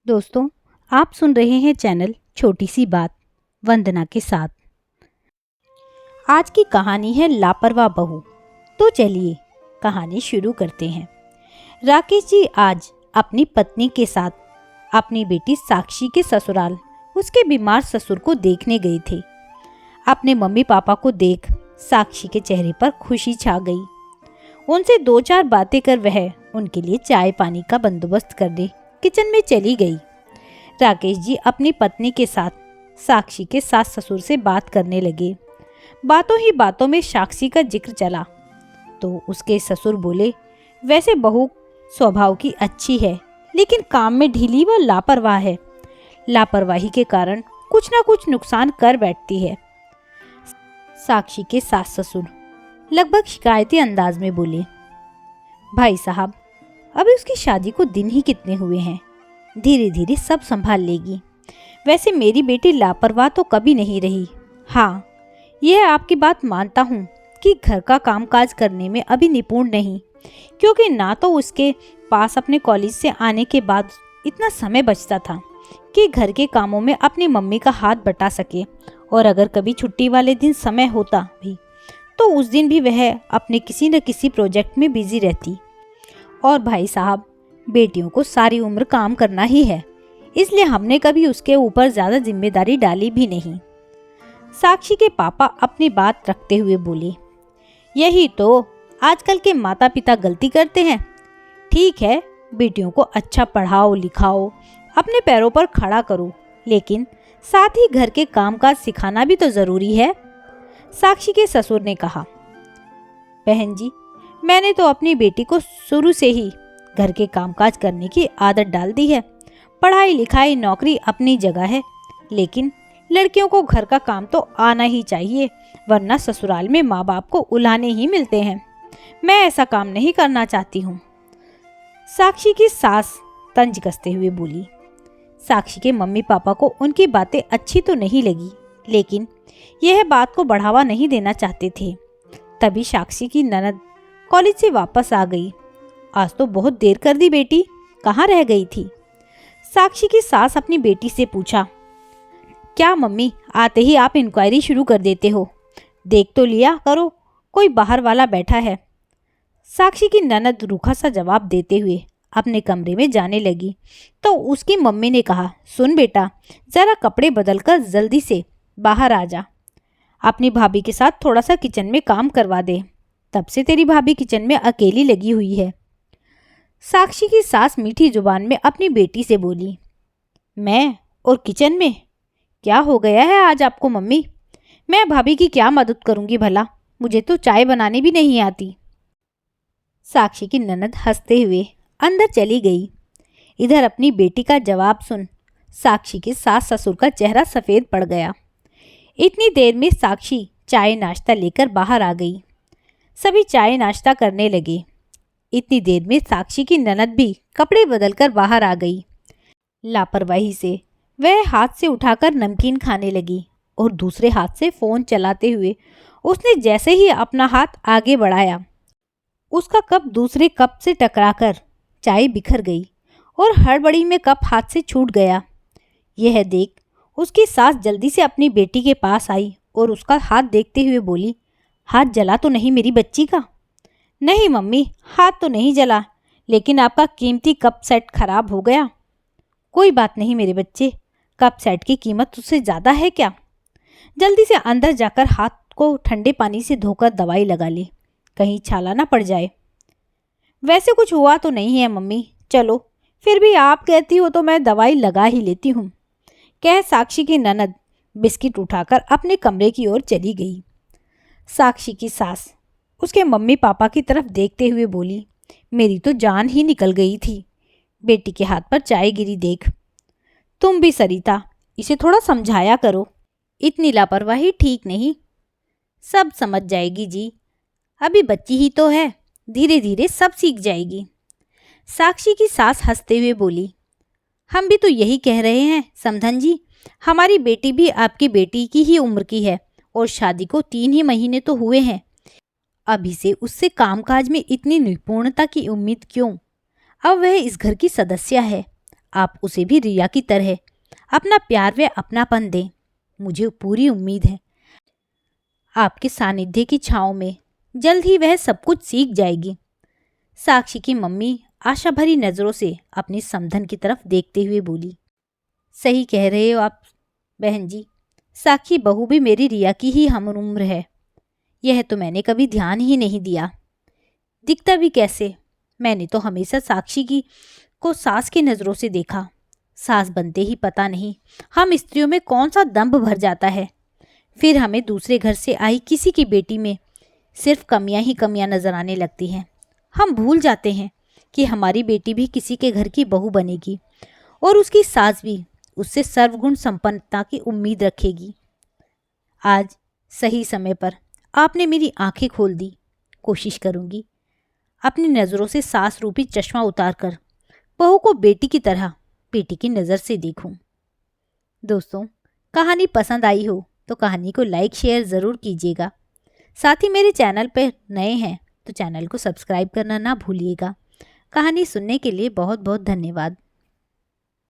दोस्तों, आप सुन रहे हैं चैनल छोटी सी बात वंदना के साथ। आज की कहानी है लापरवाह बहू। तो चलिए कहानी शुरू करते हैं। राकेश जी आज अपनी पत्नी के साथ अपनी बेटी साक्षी के ससुराल उसके बीमार ससुर को देखने गए थे। अपने मम्मी पापा को देख साक्षी के चेहरे पर खुशी छा गई। उनसे दो चार बातें कर वह उनके लिए चाय पानी का बंदोबस्त करने किचन में चली गई। राकेश जी अपनी पत्नी के साथ साक्षी के सास ससुर से बात करने लगे। बातों ही बातों में साक्षी का जिक्र चला तो उसके ससुर बोले, वैसे बहू स्वभाव की अच्छी है, लेकिन काम में ढीली व लापरवाह है। लापरवाही के कारण कुछ ना कुछ नुकसान कर बैठती है। साक्षी के सास ससुर लगभग शिकायती अंदाज में बोले, भाई साहब, अभी उसकी शादी को दिन ही कितने हुए हैं, धीरे धीरे सब संभाल लेगी। वैसे मेरी बेटी लापरवाह तो कभी नहीं रही। हाँ, यह आपकी बात मानता हूँ कि घर का कामकाज करने में अभी निपुण नहीं, क्योंकि ना तो उसके पास अपने कॉलेज से आने के बाद इतना समय बचता था कि घर के कामों में अपनी मम्मी का हाथ बटा सके, और अगर कभी छुट्टी वाले दिन समय होता भी तो उस दिन भी वह अपने किसी न किसी प्रोजेक्ट में बिजी रहती। और भाई साहब, बेटियों को सारी उम्र काम करना ही है, इसलिए हमने कभी उसके ऊपर ज़्यादा जिम्मेदारी डाली भी नहीं। साक्षी के पापा अपनी बात रखते हुए बोले, यही तो आजकल के माता पिता गलती करते हैं। ठीक है, बेटियों को अच्छा पढ़ाओ लिखाओ, अपने पैरों पर खड़ा करो, लेकिन साथ ही घर के कामकाज सिखाना भी तो ज़रूरी है। साक्षी के ससुर ने कहा, बहन जी, मैंने तो अपनी बेटी को शुरू से ही घर के कामकाज करने की आदत डाल दी है। पढ़ाई लिखाई नौकरी अपनी जगह है, लेकिन लड़कियों को घर का काम तो आना ही चाहिए, वरना ससुराल में माँ बाप को उलाहने ही मिलते हैं। मैं ऐसा काम नहीं करना चाहती हूँ। साक्षी की सास तंज कसते हुए बोली। साक्षी के मम्मी पापा को उनकी बातें अच्छी तो नहीं लगी, लेकिन यह बात को बढ़ावा नहीं देना चाहते थे। तभी साक्षी की ननद कॉलेज से वापस आ गई। आज तो बहुत देर कर दी बेटी, कहाँ रह गई थी? साक्षी की सास अपनी बेटी से पूछा। क्या मम्मी, आते ही आप इंक्वायरी शुरू कर देते हो? देख तो लिया करो, कोई बाहर वाला बैठा है। साक्षी की ननद रूखा सा जवाब देते हुए अपने कमरे में जाने लगी तो उसकी मम्मी ने कहा, सुन बेटा, ज़रा कपड़े बदल कर जल्दी से बाहर आ जा। अपनी भाभी के साथ थोड़ा सा किचन में काम करवा दे। तब से तेरी भाभी किचन में अकेली लगी हुई है। साक्षी की सास मीठी जुबान में अपनी बेटी से बोली, मैं और किचन में? क्या हो गया है आज आपको मम्मी? मैं भाभी की क्या मदद करूंगी भला? मुझे तो चाय बनाने भी नहीं आती। साक्षी की ननद हंसते हुए अंदर चली गई। इधर अपनी बेटी का जवाब सुन साक्षी के सास ससुर का चेहरा सफ़ेद पड़ गया। इतनी देर में साक्षी चाय नाश्ता लेकर बाहर आ गई। सभी चाय नाश्ता करने लगे। इतनी देर में साक्षी की ननद भी कपड़े बदलकर बाहर आ गई। लापरवाही से वह हाथ से उठाकर नमकीन खाने लगी और दूसरे हाथ से फ़ोन चलाते हुए उसने जैसे ही अपना हाथ आगे बढ़ाया, उसका कप दूसरे कप से टकराकर चाय बिखर गई और हड़बड़ी में कप हाथ से छूट गया। यह देख उसकी सास जल्दी से अपनी बेटी के पास आई और उसका हाथ देखते हुए बोली, हाथ जला तो नहीं मेरी बच्ची का? नहीं मम्मी, हाथ तो नहीं जला, लेकिन आपका कीमती कप सेट खराब हो गया। कोई बात नहीं मेरे बच्चे, कप सेट की कीमत उससे ज़्यादा है क्या? जल्दी से अंदर जाकर हाथ को ठंडे पानी से धोकर दवाई लगा ले, कहीं छाला ना पड़ जाए। वैसे कुछ हुआ तो नहीं है मम्मी, चलो फिर भी आप कहती हो तो मैं दवाई लगा ही लेती हूँ, कह साक्षी की ननद बिस्किट उठाकर अपने कमरे की ओर चली गई। साक्षी की सास उसके मम्मी पापा की तरफ देखते हुए बोली, मेरी तो जान ही निकल गई थी। बेटी के हाथ पर चाय गिरी देख। तुम भी सरिता, इसे थोड़ा समझाया करो, इतनी लापरवाही ठीक नहीं। सब समझ जाएगी जी, अभी बच्ची ही तो है, धीरे धीरे सब सीख जाएगी। साक्षी की सास हंसते हुए बोली, हम भी तो यही कह रहे हैं समधन जी, हमारी बेटी भी आपकी बेटी की ही उम्र की है और शादी को 3 ही महीने तो हुए हैं। अभी से उससे कामकाज में इतनी निपुणता की उम्मीद क्यों? अब वह इस घर की सदस्य है, आप उसे भी रिया की तरह अपना प्यार व अपनापन दें। मुझे पूरी उम्मीद है आपके सानिध्य की छाँव में जल्द ही वह सब कुछ सीख जाएगी। साक्षी की मम्मी आशा भरी नज़रों से अपनी समधन की तरफ देखते हुए बोली, सही कह रहे हो आप बहन जी, साक्षी बहू भी मेरी रिया की ही हम उम्र है। यह तो मैंने कभी ध्यान ही नहीं दिया। दिखता भी कैसे, मैंने तो हमेशा साक्षी की को सास की नज़रों से देखा। सास बनते ही पता नहीं हम स्त्रियों में कौन सा दंभ भर जाता है, फिर हमें दूसरे घर से आई किसी की बेटी में सिर्फ कमियां ही कमियां नजर आने लगती हैं। हम भूल जाते हैं कि हमारी बेटी भी किसी के घर की बहू बनेगी और उसकी सास भी उससे सर्वगुण संपन्नता की उम्मीद रखेगी। आज सही समय पर आपने मेरी आंखें खोल दी। कोशिश करूंगी अपनी नज़रों से सास रूपी चश्मा उतारकर बहू को बेटी की तरह बेटी की नज़र से देखूं। दोस्तों, कहानी पसंद आई हो तो कहानी को लाइक शेयर ज़रूर कीजिएगा। साथ ही मेरे चैनल पर नए हैं तो चैनल को सब्सक्राइब करना ना भूलिएगा। कहानी सुनने के लिए बहुत बहुत धन्यवाद।